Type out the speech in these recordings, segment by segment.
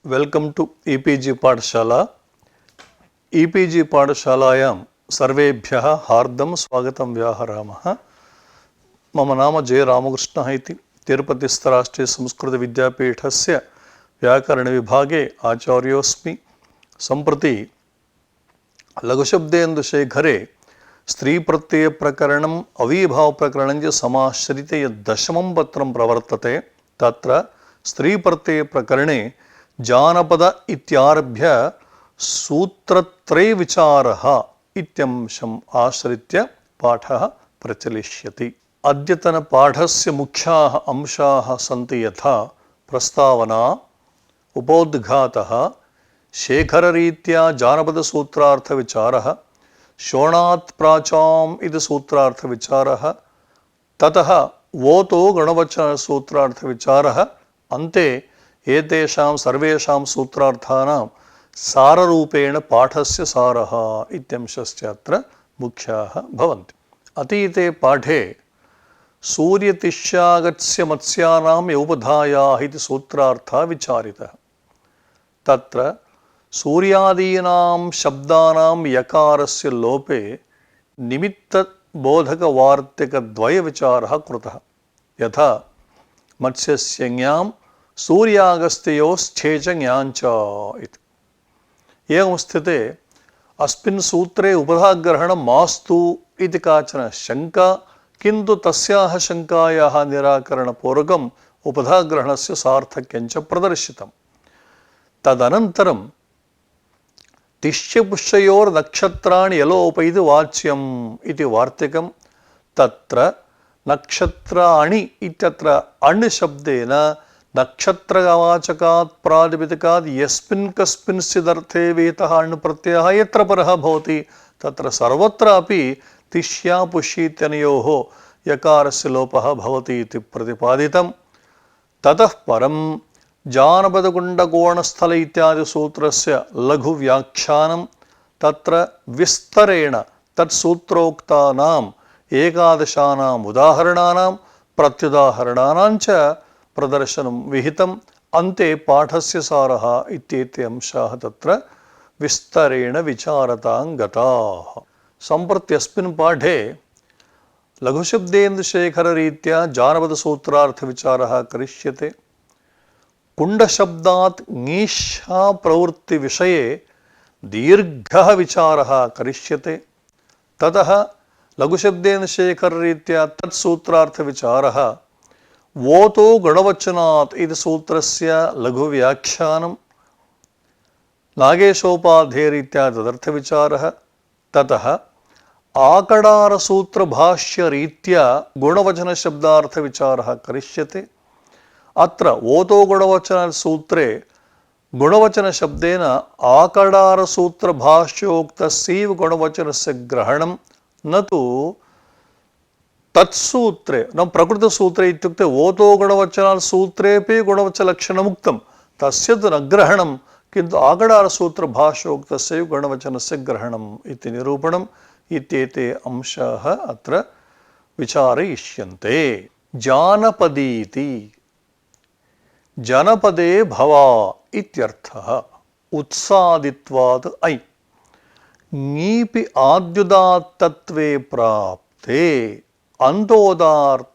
Welcome to e-PG पाठशाला। E-PG पाठशालायां सर्वेभ्यः हार्दं स्वागतं व्याहरामः। मम नाम जे रामकृष्णः इति तिरुपतिस्थ राष्ट्रीय संस्कृत विद्यापीठस्य व्याकरणविभागे आचार्योऽस्मि। सम्प्रति लघुशब्देन्दुशेखरे स्त्रीप्रत्ययप्रकरणम् अविभावप्रकरणं च समाश्रित्य यद्दशमं पत्रं प्रवर्तते तत्र स्त्रीप्रत्ययप्रकरणे जानपद इत्यारभ्य सूत्रत्रय विचारः इत्यंशम् आश्रित्य पाठः प्रचलिष्यति। अद्यतन पाठस्य मुख्याः अंशाः सन्ति यथा प्रस्तावना, उपोद्घातः, शेखररीत्या जानपदसूत्रार्थविचारः, शोणात् प्राचाम् इति सूत्रार्थविचारः, ततः वोतो गणवचनसूत्रार्थविचारः, अन्ते एतेषां सर्वेषां सूत्रार्थानां साररूपेण पाठस्य सारः इत्यंशश्च अत्र मुख्याः भवन्ति। अतीते पाठे सूर्यतिष्यागस्य मत्स्यानां यौपधायाः इति सूत्रार्थः विचारितः। तत्र सूर्यादीनां शब्दानां यकारस्य लोपे निमित्तबोधकवार्तिकद्वयविचारः कृतः। यथा मत्स्यस्य ञां सूर्यागस्त्योश्चेच ञाञ्च इति। एवं स्थिते अस्मिन् सूत्रे उपधाग्रहणं मास्तु इति काचन शङ्का, किन्तु तस्याः शङ्कायाः निराकरणपूर्वकम् उपधाग्रहणस्य सार्थक्यञ्च प्रदर्शितम्। तदनन्तरं तिष्यपुष्ययोर्नक्षत्राणि यलोप इति वाच्यम् इति वार्तिकं। तत्र नक्षत्राणि इत्यत्र अण् शब्देन नक्षत्रवाचकात् प्रातिपदिकात् यस्मिन् कस्मिंश्चिदर्थे विहितः अण् प्रत्ययः यत्र परः भवति तत्र सर्वत्रापि तिष्या पुष्य इत्यनयोः यकारस्य लोपः भवति इति प्रतिपादितं। ततः परं जानपदकुण्डकोणस्थल इत्यादि सूत्रस्य लघुव्याख्यानं, तत्र विस्तरेण तत्सूत्रोक्तानाम् एकादशानाम् उदाहरणानां प्रत्युदाहरणानां च प्रदर्शनं विहितम्। अन्ते पाठस्य सारः इत्येते अंशाः तत्र विस्तरेण विचारतां गताः। सम्प्रति अस्मिन् पाठे लघुशब्देन्दुशेखररीत्या जानपदसूत्रार्थविचारः करिष्यते। कुण्डशब्दात् ङीष्षा प्रवृत्तिविषये दीर्घः विचारः करिष्यते। ततः लघुशब्देन्दुशेखररीत्या तत्सूत्रार्थविचारः, वोतो गणवचनात् इति सूत्रस्य लघुव्याख्यानं, नागेशोपाध्ययरीत्या तदर्थविचारः। ततः आकडारसूत्रभाष्यरीत्या गुणवचनशब्दार्थविचारः करिष्यते। अत्र वोतो गुणवचनसूत्रे गुणवचनशब्देन आकडारसूत्रभाष्योक्तस्यैव गुणवचनस्य ग्रहणं, न तु तत्सूत्रे न प्रकृतसूत्रे इत्युक्ते वोतो गुणवचनात् सूत्रेपि गुणवचनलक्षणमुक्तं तस्य तु न ग्रहणं, किन्तु आकडारसूत्रभाष्योक्तस्यैव गुणवचनस्य ग्रहणम् इति निरूपणम्। इत्येते अंशाः अत्र विचारयिष्यन्ते। जानपदीति जनपदे भवा इत्यर्थः। उत्सादित्वात् ऐ ङीपि आद्युदात्तत्वे प्राप्ते अन्तोदात्तार्थं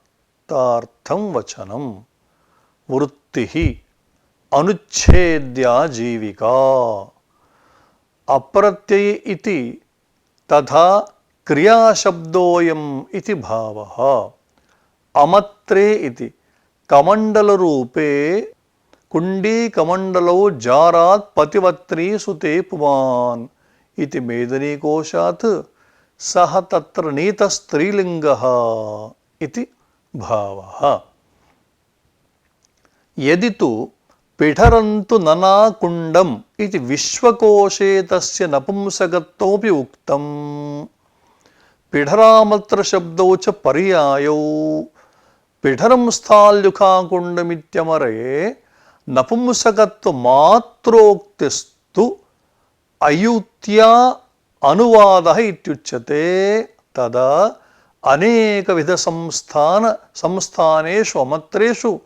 वचनं। वृत्तिः अनुच्छेद्या जीविका। अप्रत्यय इति तथा क्रियाशब्दोऽयम् इति भावः। अमत्रे इति कमण्डलरूपे कुण्डीकमण्डलौ जारात् पतिवत्नी सुते पुमान् इति मेदिनीकोशात् सः तत्र नीतस्त्रीलिङ्गः इति भावः। यदि तु पिठरन्तु नना कुण्डम् इति विश्वकोशे तस्य नपुंसकत्वमपि उक्तम्। पिठरामत्र शब्दौ च पर्यायौ पिठरं स्थाल्युखाकुण्डमित्यमरे नपुंसकत्वमात्रोक्तिस्तु अयुत्या अनुवादः इत्युच्यते। तदा अनेकविध संस्थानेषु अमत्रेषु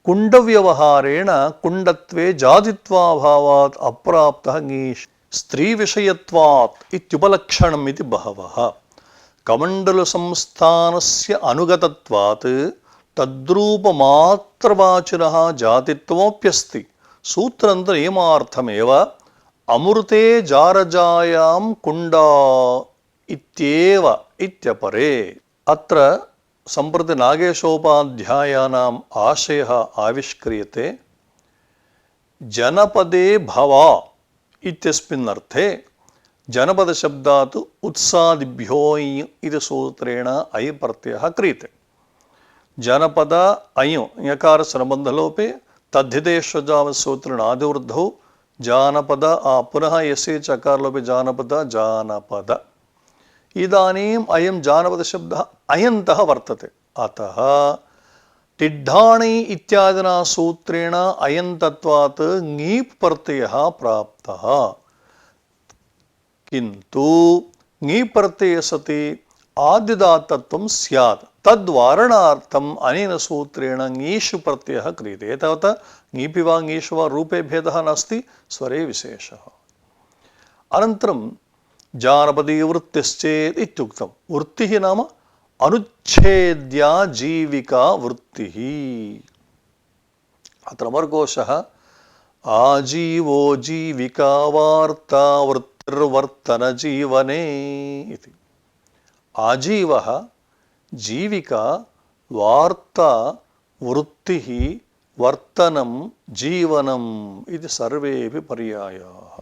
कुण्डव्यवहारेण कुण्डत्वे जातित्वाभावात् अप्राप्तः ङीष् स्त्रीविषयत्वात् इत्युपलक्षणम् इति बहवः कमण्डलसंस्थानस्य अनुगतत्वात् तद्रूपमात्रवाचिनः जातित्वमप्यस्ति सूत्रान्तनियमार्थमेव अमृते जारजायां कुण्डा इत्येव इत्यपरे अत्र सम्प्रति नागेशोपाध्यायानाम् आशयः आविष्क्रियते जनपदे भवा इत्यस्मिन् अर्थे जनपदशब्दात् उत्सादिभ्यो इति सूत्रेण अयि प्रत्ययः क्रियते जनपद अयु यकारसम्बन्धलोपे तद्धितेष्वजावसूत्रेण आदिवृद्धौ जानपद पुनः यस्य चकारलोपे जानपद जानपद इदानीम् अयं जानपदशब्दः अयन्तः वर्तते अतः टिड्ढाणि इत्यादिना सूत्रेण अयन्तत्वात् ङीप् प्रत्ययः प्राप्तः किन्तु ङीप् प्रत्यये सति आद्युदात्तत्वं स्यात् तद्वारणार्थम् अनेन सूत्रेण ङीषु प्रत्ययः क्रियते एतावता ङीपि वा ङीषु वा रूपे भेदः नास्ति स्वरे विशेषः अनन्तरं जानपदी वृत्तिश्चेत् इत्युक्तं वृत्तिः नाम अनुच्छेद्या जीविका वृत्तिः अत्र अमरकोशः आजीवो जीविका वार्ता वृत्तिर्वर्तनजीवने इति आजीवः जीविका वार्ता वृत्तिः वर्तनं जीवनम् इति सर्वेपि पर्यायाः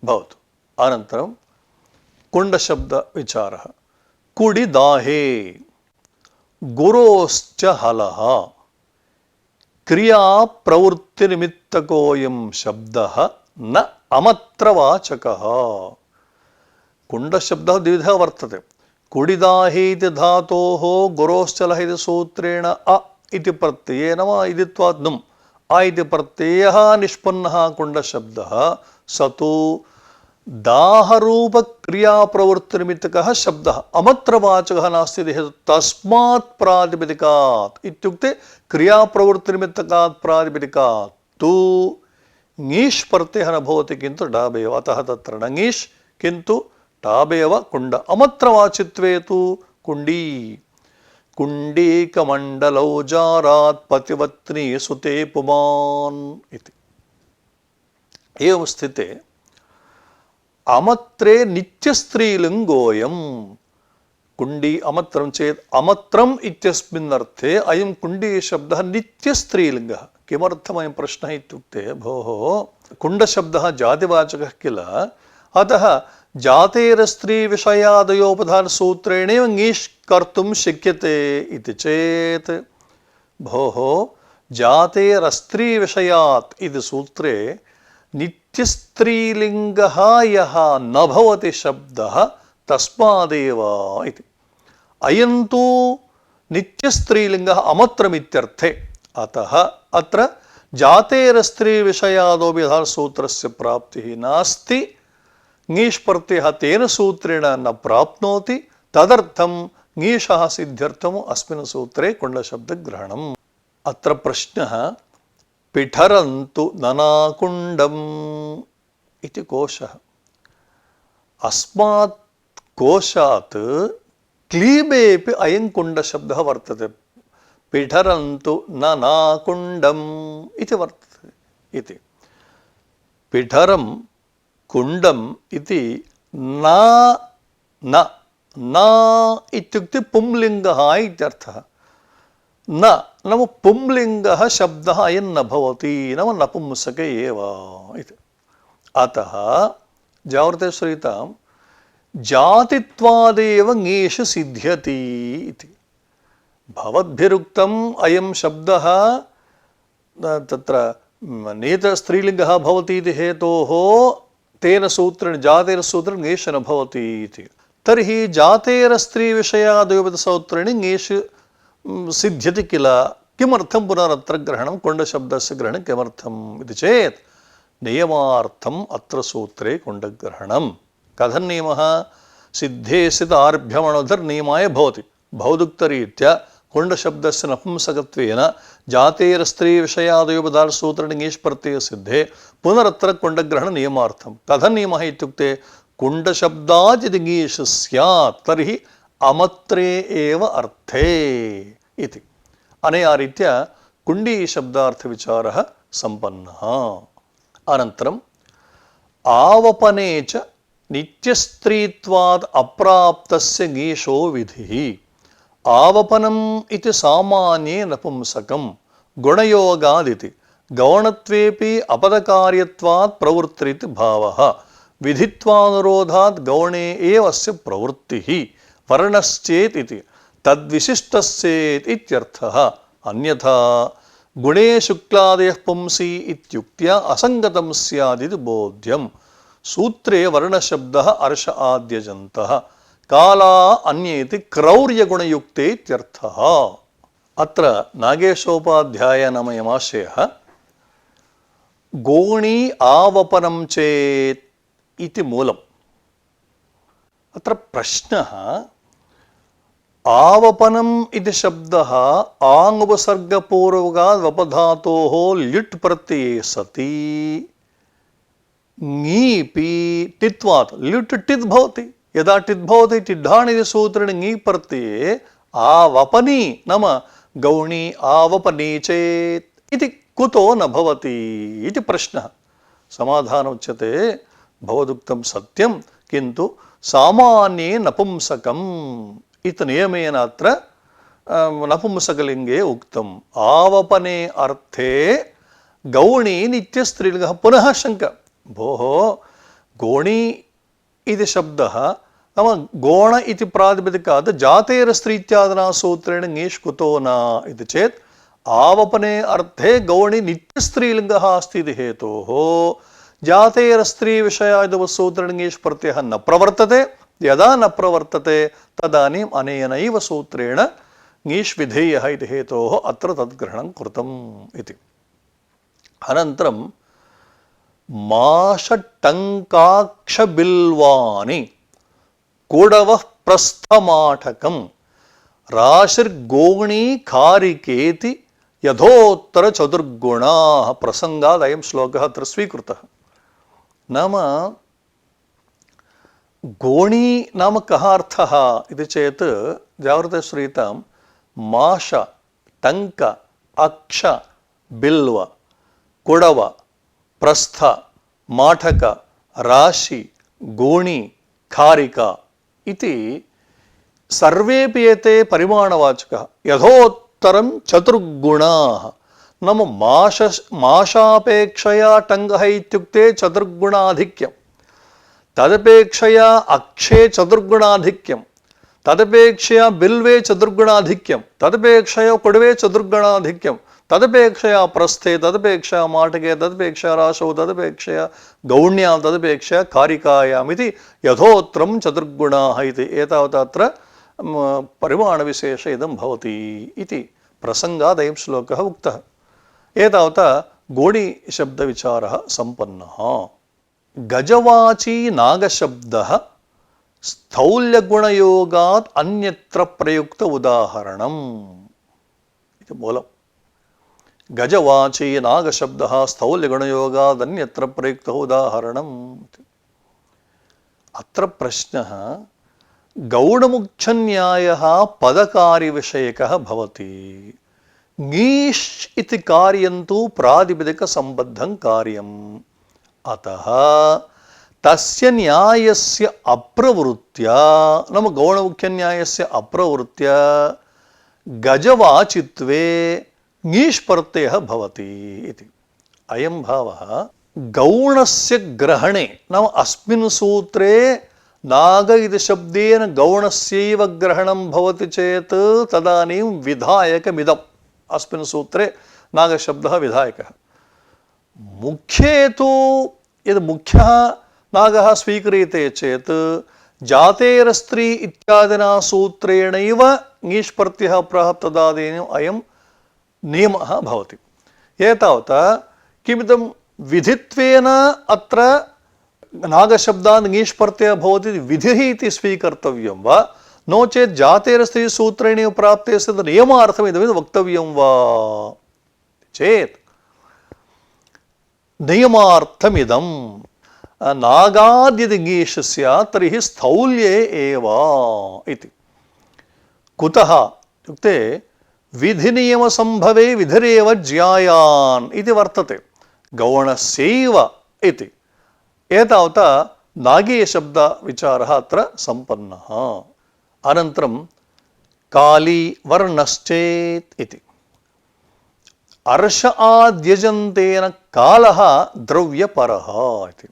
भवतु अनन्तरं कुण्डशब्दविचारः कुडिदाहे गुरोश्च हलः क्रियाप्रवृत्तिनिमित्तकोऽयं शब्दः न अमत्रवाचकः कुण्डशब्दः द्विविधः वर्तते कुडिदाहे इति धातोः गुरोश्चलः इति सूत्रेण अ इति प्रत्यये नम इदित्वात् नुम् अ इति प्रत्ययः निष्पन्नः कुण्डशब्दः स तु दाहरूपक्रियाप्रवृत्तिनिमित्तकः शब्दः अमत्रवाचकः नास्ति तस्मात् प्रातिपदिकात् इत्युक्ते क्रियाप्रवृत्तिनिमित्तकात् प्रातिपदिकात् तु ङीष् प्रत्ययः न भवति किन्तु डाबेव अतः तत्र न ङीष् किन्तु डाबेव कुण्ड अमत्रवाचित्वे तु कुण्डी कुण्डीकमण्डलौ जारात् पतिवत्नी सुते पुमान् इति एवं स्थिते अमत्रे नित्यस्त्रीलिङ्गोऽयं कुण्डी अमत्रं चेत् अमत्रम् इत्यस्मिन् अर्थे अयं कुण्डी शब्दः नित्यस्त्रीलिङ्गः किमर्थमयं प्रश्नः इत्युक्ते भोः कुण्डशब्दः जातिवाचकः किल अतः जातेरस्त्रीविषयादयोपधानसूत्रेणैव ङीष् कर्तुं शक्यते इति चेत् भोः जातेरस्त्रीविषयात् इति सूत्रे नित्यस्त्रीलिङ्गः यः न भवति शब्दः तस्मादेव इति अयं तु नित्यस्त्रीलिङ्गः अमत्रमित्यर्थे अतः अत्र जातेरस्त्रीविषयादोपि सूत्रस्य प्राप्तिः नास्ति ङीष् प्रत्ययः तेन सूत्रेण न प्राप्नोति तदर्थं ङीषः सिद्ध्यर्थम् अस्मिन् सूत्रे कुण्डशब्दग्रहणम् अत्र प्रश्नः पिठरन्तु ननाकुण्डम् इति कोशः अस्मात् कोशात् क्लीबेपि अयं कुण्डशब्दः वर्तते पिठरन्तु ननाकुण्डम् इति वर्तते इति पिठरं कुण्डम् इति न इत्युक्ते पुंलिङ्गः इत्यर्थः न नाम पुंलिङ्गः शब्दः अयं न भवति नाम नपुंसके एव इति अतः जाग्रते श्रूयतां जातित्वादेव ङीष् सिद्ध्यति इति भवद्भिरुक्तम् अयं शब्दः तत्र नेतस्त्रीलिङ्गः भवति इति हेतोः तेन सूत्रेण जातेर सूत्रेण ङीष् न भवति इति तर्हि जातेरस्त्रीविषयादयोपधसूत्रेण ङीष् सिद्ध्यति किल किमर्थं पुनरत्र ग्रहणं कुण्डशब्दस्य ग्रहणं किमर्थम् इति चेत् नियमार्थम् अत्र सूत्रे कुण्डग्रहणं कथं नियमः सिद्धे स्थित आरभ्यमणोधर् नियमाय भवति भौदुक्तरीत्या कुण्डशब्दस्य नपुंसकत्वेन जातेरस्त्रीविषयादयो पदार्थसूत्रेण ङीष् प्रत्ययसिद्धे पुनरत्र कुण्डग्रहणनियमार्थं कथं नियमः इत्युक्ते कुण्डशब्दात् यदि ङीष् स्यात् तर्हि अमत्रे एव अर्थे इति। अनया रीत्या कुण्डी शब्दार्थविचारः सम्पन्नः। अनन्तरम् आवपने च नित्यस्त्रीत्वात् अप्राप्तस्य ङीषो विधिः। आवपनम् इति सामान्ये नपुंसकं गुणयोगादिति गौणत्वेपि अपदकार्यत्वात् प्रवृत्तिरिति भावः। विधित्वानुरोधात् गौणे एव अस्य प्रवृत्तिः वर्णश्चेत् इति तद्विशिष्टस्येत् इत्यर्थः। अन्यथा गुणे शुक्लादयः पुंसि इत्युक्त्या असङ्गतं स्यादिति बोध्यम्। सूत्रे वर्णशब्दः अर्ष आद्यजन्तः काला अन्येति क्रौर्यगुणयुक्ते इत्यर्थः। अत्र नागेशोपाध्याय नाम यमाशयः गोणी आवपनं चेत् इति मूलम्। अत्र प्रश्नः आवपनम् इति शब्दः आङ्-उपसर्गपूर्वकात् वपधातोः ल्युट् प्रत्यये सति ङीपि टित्वात् ल्युट् टित् भवति। यदा टित् भवति टिड्ढाणि इति सूत्रेण ङी प्रत्यये आवपनी नाम गौणी आवपनी चेत् इति कुतो न भवति इति प्रश्नः। समाधानम् उच्यते भवदुक्तं सत्यं किन्तु सामान्ये नपुंसकम् इति नियमेन अत्र नपुंसकलिङ्गे उक्तम्। आवपने अर्थे गौणी नित्यस्त्रीलिङ्गः। पुनः शङ्का, भोः गोणी इति शब्दः नाम गोण इति प्रातिपदिकात् जातेरस्त्रीत्यादिना सूत्रेण ङीष् कुतो न इति चेत् आवपने अर्थे गौणी नित्यस्त्रीलिङ्गः अस्ति इति हेतोः जातेरस्त्रीविषयादिवसूत्रेण ङीष् प्रत्ययः न प्रवर्तते। यदा न प्रवर्तते तदानीम् अनेनैव सूत्रेण ङीष् विधेयः इति हेतोः अत्र तद्ग्रहणं कृतम् इति। अनन्तरं माषटङ्काक्षबिल्वानि कुडवः प्रस्थमाठकं राशिर्गोणी कारिकेति यथोत्तरचतुर्गुणाः प्रसङ्गात् अयं श्लोकः अत्र स्वीकृतः। नाम गोणी नाम कः अर्थः इति चेत् जागृतश्रीतां माष टङ्क अक्ष बिल्व कुडव प्रस्थ माठक राशि गोणी खारिका इति सर्वेपि एते परिमाणवाचकः। यथोत्तरं चतुर्गुणाः नाम माशापेक्षया टङ्गः इत्युक्ते चतुर्गुणाधिक्यं, तदपेक्षया अक्षे चतुर्गुणाधिक्यं, तदपेक्षया बिल्वे चतुर्गुणाधिक्यं, तदपेक्षया कुडवे चतुर्गुणाधिक्यं, तदपेक्षया प्रस्थे, तदपेक्षया माटके, तदपेक्षया राशौ, तदपेक्षया गौण्यां, तदपेक्षया कारिकायाम् इति यथोत्तरं चतुर्गुणाः इति एतावत् अत्र परिमाणविशेष इदं भवति इति प्रसङ्गात् अयं श्लोकः उक्तः। एतावता गोणी शब्दविचारः सम्पन्नः। गजवाची नागशब्दः स्थौल्यगुणयोगात् अन्यत्र प्रयुक्त उदाहरणम् इति मूलम्। गजवाची नागशब्दः स्थौल्यगुणयोगात् अन्यत्र प्रयुक्तः उदाहरणम्। अत्र प्रश्नः गौणमुख्यन्यायः पदकार्यविषयकः भवति। ङीष् इति कार्यं तु प्रातिपदिकसम्बद्धं कार्यम्। अतः तस्य न्यायस्य अप्रवृत्त्या नाम गौणमुख्यन्यायस्य अप्रवृत्त्या गजवाचित्वे ङीष् प्रत्ययः भवति इति। अयं भावः गौणस्य ग्रहणे नाम अस्मिन् सूत्रे नाग इति शब्देन गौणस्यैव ग्रहणं भवति चेत् तदानीं विधायकमिदम्। अस्मिन् सूत्रे नागशब्दः विधायकः। मुख्ये तु यद् मुख्यः नागः स्वीक्रियते चेत् जातेरस्त्री इत्यादिना सूत्रेणैव ङीष् प्रत्ययः प्राप्तः तदानीम् अयं नियमः भवति। एतावता किमिदं विधित्वेन अत्र नागशब्दात् ङीष् प्रत्ययः भवति विधिः इति स्वीकर्तव्यं वा नो चेत् जातेरस्ति सूत्रेणैव प्राप्ते तद् नियमार्थम् इदमिति वक्तव्यं वा चेत् नियमार्थमिदं नागाद्यदि ङीष् स्यात् तर्हि स्थौल्ये एव इति। कुतः इत्युक्ते विधिनियमसम्भवे विधिरेव ज्यायान् इति वर्तते गौणस्यैव इति। एतावता नागीयशब्दविचारः अत्र सम्पन्नः। अनन्तरं काली वर्णश्चेत् इति। अर्ष आद्यजन्तेन कालः द्रव्यपरः इति।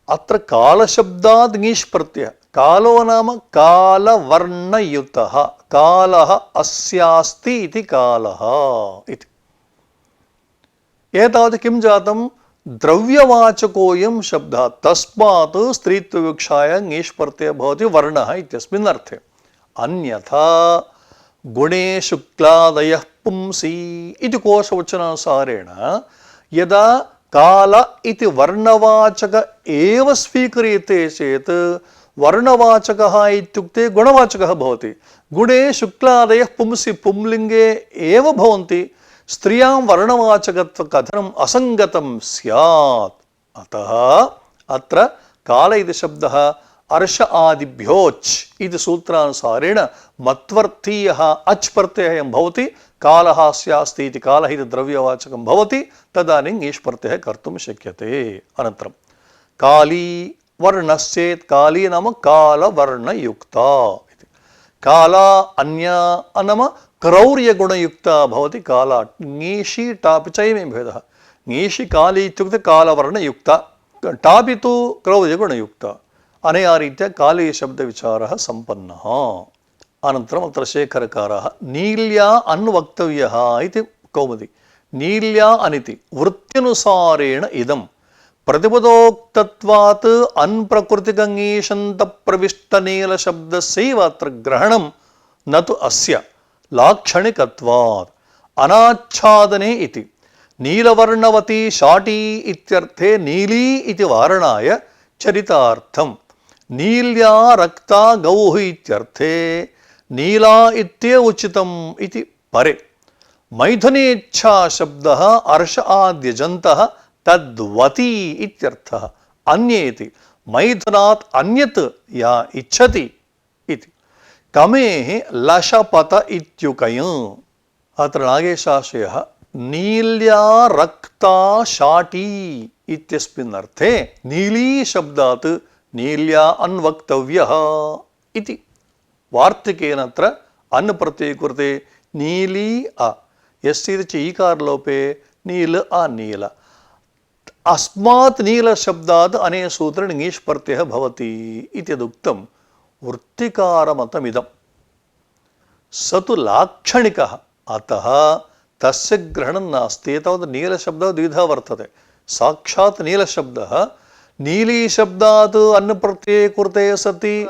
अत्र कालशब्दात् ङीष् प्रत्ययः। कालो नाम कालवर्णयुतः, कालः अस्यास्ति इति कालः इति। एतावत् किं जातं द्रव्यवाचकोऽयं शब्दः, तस्मात् स्त्रीत्वविवक्षायां ङीष् प्रत्ययः भवति वर्णः इत्यस्मिन् अर्थे। अन्यथा गुणे शुक्लादयः पुंसि इति कोशवचनानुसारेण यदा काल इति वर्णवाचक एव स्वीक्रियते चेत् वर्णवाचकः इत्युक्ते गुणवाचकः भवति। गुणे शुक्लादयः पुंसि पुंलिङ्गे एव भवन्ति। स्त्रियां वर्णवाचकत्व कथनम् असङ्गतं स्यात्। अतः अत्र काल इति शब्दः अर्ष आदिभ्योच् इति सूत्रानुसारेण मत्वर्थीयः अच् प्रत्ययः भवति। कालः स्यास्ति इति कालः इति द्रव्यवाचकं भवति, तदानीं ङीष् प्रत्ययः कर्तुं शक्यते। अनन्तरं काली वर्णश्चेत्, काली नाम कालवर्णयुक्ता इति। काला अन्या नाम क्रौर्यगुणयुक्ता भवति काला। ङीषि टापि च अयमेव भेदः। ङीषि काली इत्युक्ते कालवर्णयुक्ता, टापि तु क्रौर्यगुणयुक्ता। अनया रीत्या कालीशब्दविचारः सम्पन्नः। अनन्तरम् अत्र शेखरकारः नील्या अन्वक्तव्यः इति कौमुदी। नील्या अनिति वृत्त्यनुसारेण इदं प्रतिपदोक्तत्वात् अन्प्रकृतिकङीषन्तप्रविष्टनीलशब्दस्यैव अत्र ग्रहणं न तु अस्य लाक्षणिकत्वात्। अनाच्छादने इति नीलवर्णवती शाटी इत्यर्थे नीली इति वारणाय चरितार्थं, नील्या रक्ता गौः इत्यर्थे नीला इत्येव उचितम् इति परे। मैथुनेच्छा शब्दः अर्ष आद्यजन्तः तद्वती इत्यर्थः। अन्येति मैथुनात् अन्यत् या इच्छति इति। कमेः लशपत इत्युकयम्। अत्र नागेशाश्रयः नील्या रक्ता शाटी इत्यस्मिन् अर्थे नीली शब्दात् नील्या अन्वक्तव्यः इति। वार्तिकेन अत्र अन् प्रत्यये कृते नीली अ यस्य च ईकारलोपे नील अनील। अस्मात् नीलशब्दात् अनेन सूत्रेण ङीष् प्रत्ययः भवति इत्यदुक्तं वृत्तिकारमतमिदं। स तु लाक्षणिकः, अतः तस्य ग्रहणं नास्ति। एतावत् नीलशब्दः द्विधा वर्तते। साक्षात् नीलशब्दः नीलीशब्दात् अन् प्रत्यये कृते सति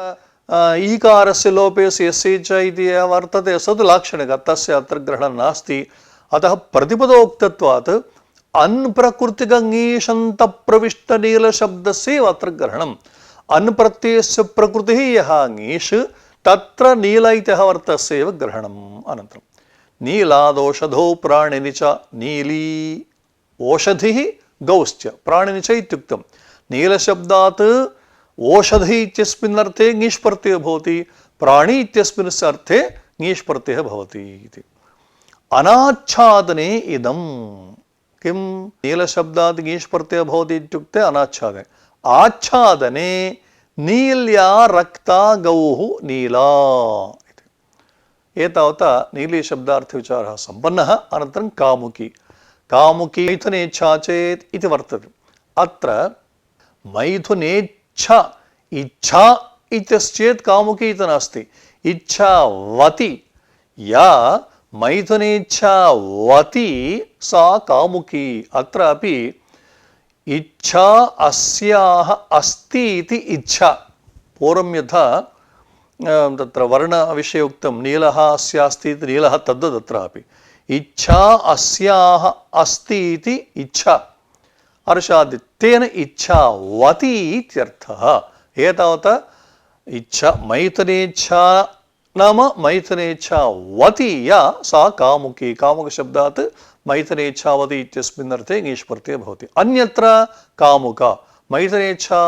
ईकारस्य लोपे यस्य च इति वर्तते, स तु लाक्षणिकः, तस्य अत्र ग्रहणं नास्ति। अतः प्रतिपदोक्तत्वात् अन् प्रकृतिकङीषन्तप्रविष्टनीलशब्दस्यैव अत्र ग्रहणम्। अन् प्रत्ययस्य प्रकृतिः यः ङीष् तत्र नील इत्यः वर्तस्यैव ग्रहणम्। अनन्तरं नीलादौषधौ प्राणिनि च नीली ओषधिः गौश्च प्राणिनि च इत्युक्तं। नीलशब्दात् ओषधि इत्यस्मिन् अर्थे ङीष् प्रत्ययः भवति, प्राणी इत्यस्मिन् अर्थे ङीष् प्रत्ययः भवति इति। अनाच्छादने इदं किं नीलशब्दात् ङीष् प्रत्ययः भवति इत्युक्ते अनाच्छादने। आच्छादने नील्या रक्ता गौः नीला इति। एतावता नीलीशब्दार्थविचारः सम्पन्नः। अनन्तरं कामुकी। कामुकी मैथुनेच्छा चेत् इति वर्तते। अत्र मैथुनेच्छा इच्छा इत्यश्चेत् कामुकी इति नास्ति। इच्छावती या मैथुनेच्छावती सा कामुकी। अत्रापि इच्छा अस्याः अस्ति इति इच्छा। पूर्वं यथा तत्र वर्णविषये उक्तं नीलः अस्यास्ति इति नीलः तद्वत् अत्रापि इच्छा अस्याः अस्ति इति इच्छा। अर्षादित्येन इच्छावती इत्यर्थः। एतावता इच्छा मैथुनेच्छा नाम मैथुनेच्छावती या सा कामुकी कामुकशब्दात् मैथुनेच्छावती इत्यस्मिन् अर्थे ङीष् प्रत्ययः भवति। अन्यत्र कामुका मैथुनेच्छा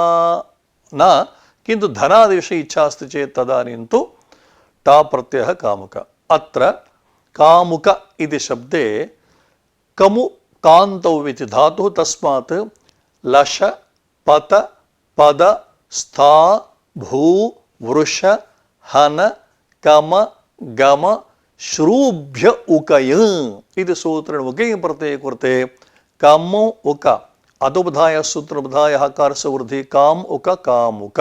न किन्तु धनादिविषये इच्छा अस्ति चेत् तदानीं तु टा प्रत्ययः कामुक। अत्र कामुक इति शब्दे कमु कान्तौ इति धातुः तस्मात् लश पत पद स्था भू वृष हन कम गम श्रूभ्य उकय इति सूत्रेण उकय प्रत्यये कृते कम उक अदुपधाय सूत्रबधाय हकारस्य वृद्धि काम उक कामुक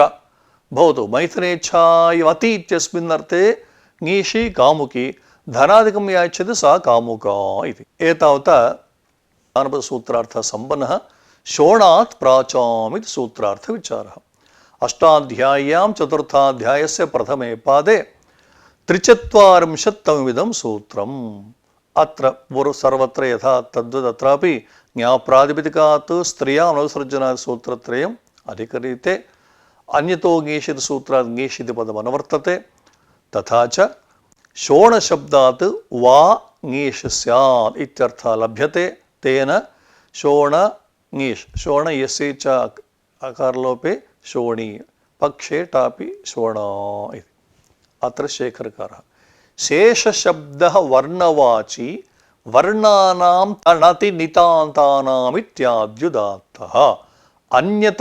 भवतु। मैथुनेच्छावती इत्यस्मिन् अर्थे ङीषि कामुकी धनादिकं या इच्छति सा कामुका इति। एतावता जानपदसूत्रार्थः सम्पन्नः। शोणात् प्राचाम् इति सूत्रार्थविचारः। अष्टाध्याय्यां चतुर्थाध्यायस्य प्रथमे पादे 43तममिदं सूत्रम्। अत्र सर्वत्र यथा तद्वत् अत्रापि ज्ञाप्रातिपदिकात् स्त्रियाम् अनुसर्जनात् सूत्रत्रयम् अधिकरीते। अन्यतो ङीषिति सूत्रात् ङीषिति पदम् अनुवर्तते। तथा च शोणशब्दात् वा ङीष् स्यात् इत्यर्थः लभ्यते। तेन शोण ङीष् शोण यस्य च अकारलोपे शोणी पक्षे टापि शोण इति। अत्र शेखरकारः शेषशब्दः वर्णवाची वर्णानां तणति नितान्तानाम् इत्याद्युदात्तः अन्यत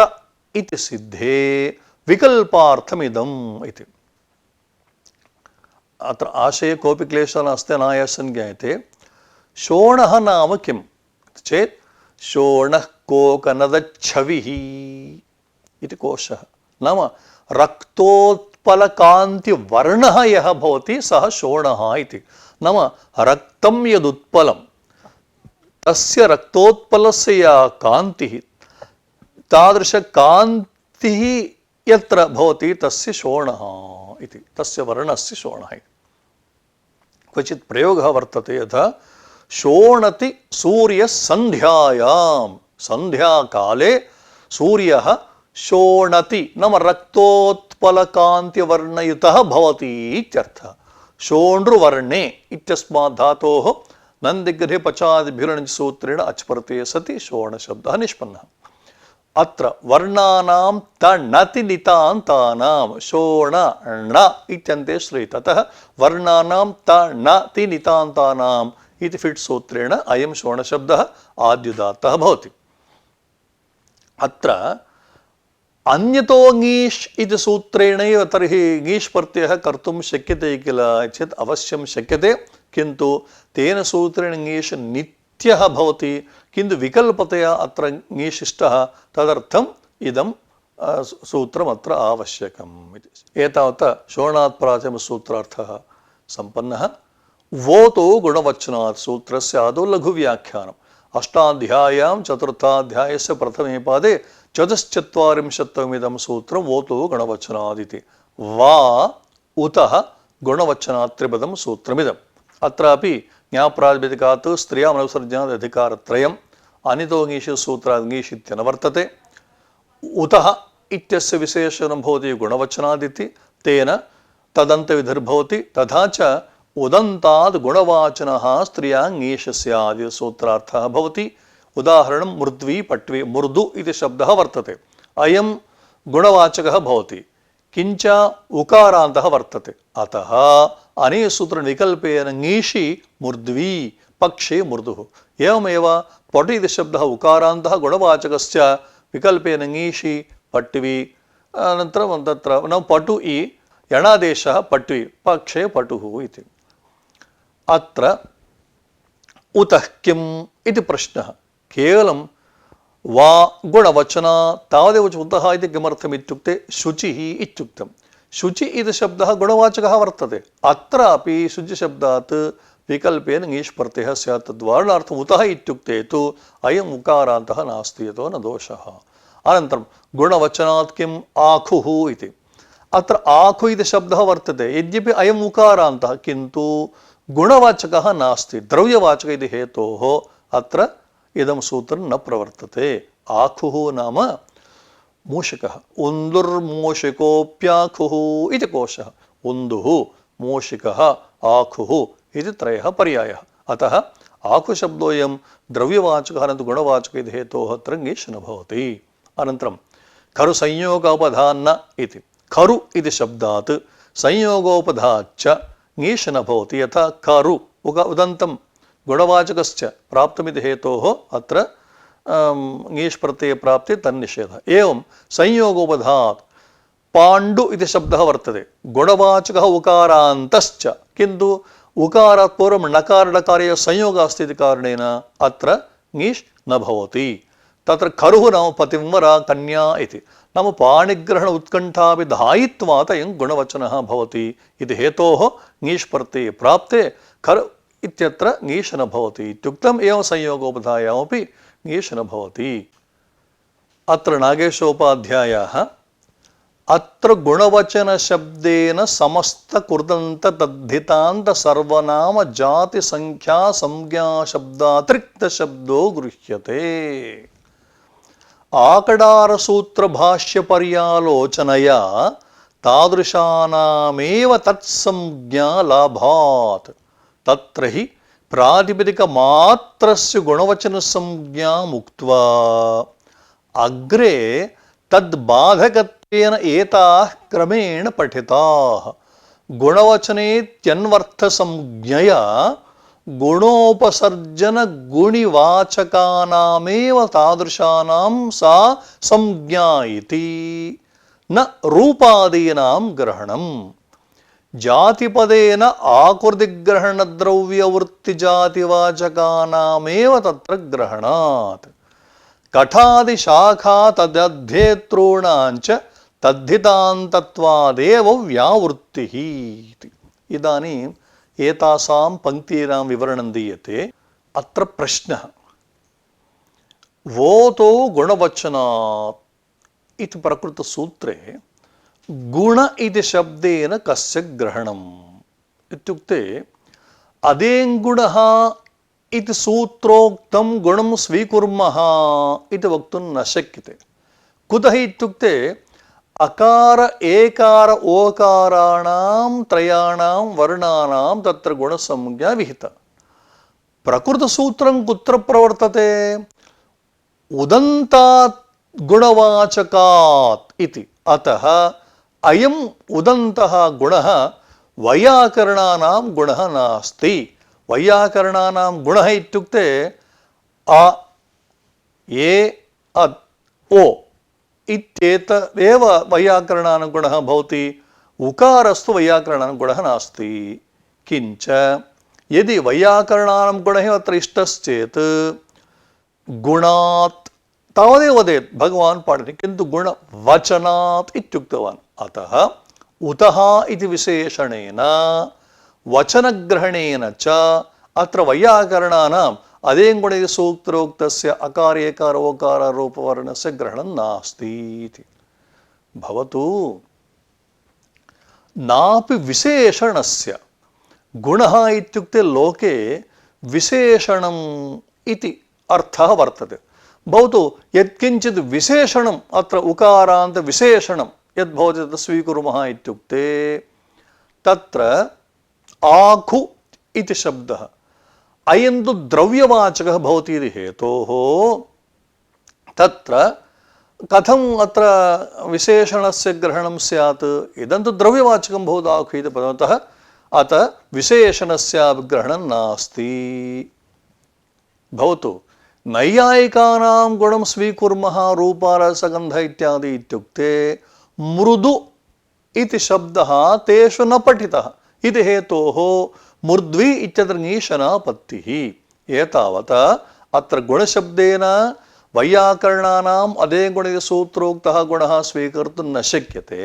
इति सिद्धे विकल्पार्थमिदम् इति। अत्र आशये कोऽपि क्लेशः नास्ति अनायासेन ज्ञायते। शोणः नाम किं चेत् शोणः कोकनदच्छविः इति कोशः नाम रक्तोत्पलकान्तिवर्णः यः भवति सः शोणः इति। नाम रक्तं यदुत्पलं तस्य रक्तोत्पलस्य या कान्तिः तादृशकान्तिः यत्र भवति तस्य शोणः इति तस्य वर्णस्य शोणः इति। क्वचित् प्रयोगः वर्तते यथा शोणति सूर्यः सन्ध्यायां सन्ध्याकाले सूर्यः शोणति नाम रक्तोत्पलकान्तिवर्णयुतः भवति इत्यर्थः। शोण्ड्रुवर्णे इत्यस्मात् धातोः नन्दिग्रहे पचादिभिर्णिज् सूत्रेण अच् प्रत्यये सति शोणशब्दः निष्पन्नः। अत्र वर्णानां तणति नितान्तानां शोण ण इत्यन्ते श्रूयते। अतः वर्णानां तणति नितान्तानाम् इति फिट् सूत्रेण अयं शोणशब्दः आद्युदात्तः भवति। अत्र अन्यतो ङीष् इति सूत्रेणैव तर्हि ङीष् प्रत्ययः कर्तुं शक्यते किल चेत् अवश्यं शक्यते। किन्तु तेन सूत्रेण ङीष् नित्यः भवति किन्तु विकल्पतया अत्र ङीशिष्टः तदर्थम् इदं सूत्रम् अत्र आवश्यकम् इति। एतावता शोणात् प्राचमसूत्रार्थः सम्पन्नः। वोतो गुणवचनात् सूत्रस्य आदौ लघुव्याख्यानम्। अष्टाध्याय्यां चतुर्थाध्यायस्य प्रथमे पादे 44तमिदं सूत्रं वोतो गुणवचनादिति। वा उतः गुणवचनात् त्रिपदं सूत्रमिदम्। अत्रापि ज्ञाप्रातिपदिकात् स्त्रियाम् अनुसर्जनात् अधिकारत्रयम्। अनितो ङीष् सूत्रात् ङीष् इत्यनवर्तते। उतः इत्यस्य विशेषणं भवति गुणवचनादिति। तेन तदन्तविधिर्भवति। तथा च उदन्ताद् गुणवाचनः स्त्रियां ङीष् स्यात् इति सूत्रार्थः भवति। उदाहरणं मृद्वी पट्वी मृदु इति शब्दः वर्तते। अयं गुणवाचकः भवति किञ्च उकारान्तः वर्तते। अतः अनेन सूत्रविकल्पेन ङीषि मृद्वी पक्षे मृदुः। एवमेव पटु इति शब्दः उकारान्तः गुणवाचकस्य विकल्पेन ङीषि पट्वी अनन्तरं तत्र न पटु इ यणादेशः पट्वी पक्षे पटुः इति। अत्र उतः किम् इति प्रश्नः। केवलं वा गुणवचना तावदेव उतः इति किमर्थम् इत्युक्ते शुचिः इत्युक्तं। शुचि इति शब्दः गुणवाचकः वर्तते। अत्रापि शुचिशब्दात् विकल्पेन ङीष् प्रत्ययः स्यात्। तद्वारणार्थम् उतः इत्युक्ते तु अयम् उकारान्तः नास्ति यतो न दोषः। अनन्तरं गुणवचनात् किम् आखुः इति। अत्र आखु इति शब्दः वर्तते। यद्यपि अयम् उकारान्तः किन्तु गुणवाचकः नास्ति द्रव्यवाचक इति हेतोः अत्र इदं सूत्रं न प्रवर्तते। आखुः नाम मूषिकः उन्दुर्मूषिकोऽप्याखुः इति कोशः उन्दुः मूषिकः आखुः इति त्रयः पर्यायः अतः आखुशब्दोऽयं द्रव्यवाचकः न तु गुणवाचकः इति हेतोः अत्र ङीष् न भवति अनन्तरं खरु संयोगोपधान्न इति खरु इति शब्दात् संयोगोपधाच्च ङीष् न भवति यथा खरु उदन्तं गुणवाचकश्च प्राप्तमिति हेतोः अत्र ङीष् प्रत्यये प्राप्ते तन्निषेधः एवं संयोगोपधात् पाण्डु इति शब्दः वर्तते गुणवाचकः उकारान्तश्च किन्तु उकारात् पूर्वं नकारडकारयोः संयोगः अस्ति इति कारणेन अत्र ङीष् न भवति तत्र खरुः नाम पतिंवरा कन्या इति नाम पाणिग्रहण उत्कण्ठापि धायित्वात् अयं गुणवचनः भवति इति हेतोः ङीष् प्रत्यये प्राप्ते खरु इत्यत्र ङीष् न भवति इत्युक्तम् एवं संयोगोपधायामपि ङीष् न भवति अत्र नागेशोपाध्यायः अत्र गुणवचनशब्देन समस्तकृदन्त तद्धितान्त सर्वनाम जाति संख्या संज्ञा शब्दातिरिक्तशब्दो गृह्यते आकडारसूत्रभाष्यपर्यालोचनया तादृशानामेव तत्संज्ञा लाभात् तत्र हि प्रातिपदिकमात्रस्य गुणवचनसंज्ञाम् उक्त्वा अग्रे तद्बाधकत्वेन एताः क्रमेण पठिताः गुणवचनेत्यन्वर्थसंज्ञया गुणोपसर्जन गुणिवाचकानामेव तादृशानां सा संज्ञा इति न रूपादीनां ग्रहणम् जातिपदेन आकृतिग्रहणद्रव्यवृत्तिजातिवाचकानामेव तत्र ग्रहणात् कठादिशाखा तदध्येतॄणाञ्च तद्धितान्तत्वादेव व्यावृत्तिः इदानीम् एतासां पङ्क्तीनां विवरणं दीयते अत्र प्रश्नः वोतो गुणवचनात् इति प्रकृतसूत्रे गुण इति शब्देन कस्य ग्रहणम् इत्युक्ते अदेङ्गुणः इति सूत्रोक्तं गुणं स्वीकुर्मः इति वक्तुं न शक्यते कुतः इत्युक्ते अकार एकार ओकाराणां त्रयाणां वर्णानां तत्र गुणसंज्ञा विहिता प्रकृतसूत्रं कुत्र प्रवर्तते उदन्तात् गुणवाचकात् इति अतः अयम् उदन्तः गुणः वैयाकरणानां गुणः नास्ति वैयाकरणानां गुणः इत्युक्ते अ ए अ ओ इत्येतदेव वैयाकरणानां गुणः भवति उकारस्तु वैयाकरणानां गुणः नास्ति किञ्च यदि वैयाकरणानां गुणः अत्र इष्टश्चेत् गुणात् तावदेव वदेत् भगवान् पाणिनिः किन्तु गुणवचनात् इत्युक्तवान् अतः उतः इति विशेषणेन वचनग्रहणेन च अत्र वैयाकरणानाम् अदेङ्गुणिति सूत्रोक्तस्य अकार एकार ओकार रूपवर्णस्य ग्रहणं नास्ति इति भवतु नापि विशेषणस्य गुणः इत्युक्ते लोके विशेषणम् इति अर्थः वर्तते भवतु यत्किञ्चित् विशेषणम् अत्र उकारान्त विशेषणं यद्भवति तत् स्वीकुर्मः इत्युक्ते तत्र आखु इति शब्दः अयं तु द्रव्यवाचकः भवति इति हेतोः तत्र कथम् अत्र विशेषणस्य ग्रहणं स्यात् इदं तु द्रव्यवाचकं भवति आखु इति पदतः अतः विशेषणस्यापि ग्रहणं नास्ति भवतु नैयायिकानां गुणं स्वीकुर्मः रूपारसगन्ध इत्यादि इत्युक्ते मृदु इति शब्दः तेषु न पठितः इति हेतोः मूर्ध्वी इत्यत्र ङीषणापत्तिः एतावता अत्र गुणशब्देन वैयाकरणानाम् अदेङ्गुणिसूत्रोक्तः गुणः स्वीकर्तुं न शक्यते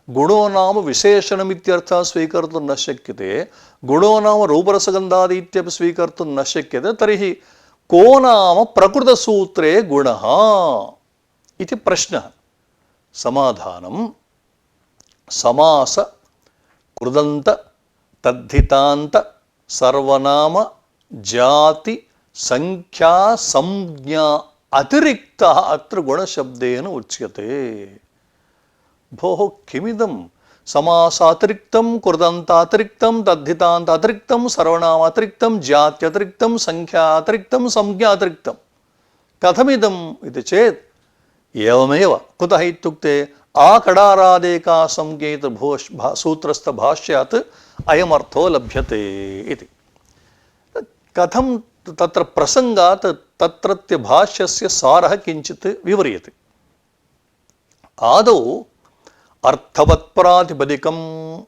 गुणो नाम विशेषणमित्यर्थः स्वीकर्तुं न शक्यते गुणो नाम रूपरसगन्धादि इत्यपि स्वीकर्तुं न शक्यते तर्हि को नाम प्रकृतसूत्रे गुणः इति प्रश्नः समाधानं समास कृदन्त तद्धितान्त सर्वनाम जाति संख्या संज्ञा अतिरिक्तः अत्र गुणशब्देन उच्यते। भोः किमिदं समासातिरिक्तं कृदन्तातिरिक्तं तद्धितान्तातिरिक्तं सर्वनामातिरिक्तं जात्यतिरिक्तं संख्यातिरिक्तं संज्ञातिरिक्तं कथमिदम् इति चेत् एवमेव। कुतः इत्युक्ते आकडारादेका संज्ञेत सूत्रस्थ भाष्यात् अयमर्थो लभ्यते इति। कथं तत्र प्रसंगात् तत्रत्य भाष्यस्य सारः किञ्चित् विवरीयते। आदौ अर्थवत् प्रातिपदिकम्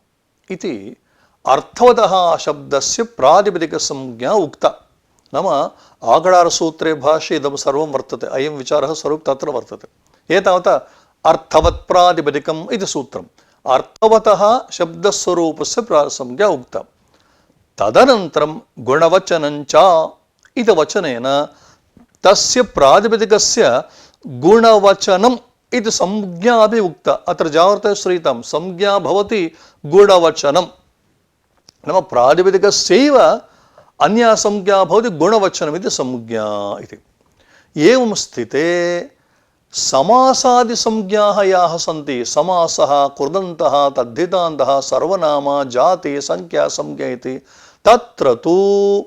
इति अर्थवतः शब्दस्य प्रातिपदिकसंज्ञा उक्ता। नाम आकडारसूत्रे भाष्ये इदं सर्वं वर्तते, अयं विचारः सर्वं तत्र वर्तते। एतावता अर्थवत् प्रातिपदिकम् इति सूत्रम्, अर्थवतः शब्दस्वरूपस्य संज्ञा उक्ता। तदनन्तरं गुणवचनञ्च इति वचनेन तस्य प्रातिपदिकस्य गुणवचनम् इति संज्ञा अपि उक्ता। अत्र जाग्रते श्रूयतां, संज्ञा भवति गुणवचनं, नाम प्रातिपदिकस्यैव अन्या संज्ञा भवति गुणवचनमिति संज्ञा इति। एवं स्थिते समासादिसंज्ञाः याः सन्ति, समासः, कृदन्तः, तद्धितान्तः, सर्वनाम, जाति, संख्या, संज्ञा इति, तत्र तु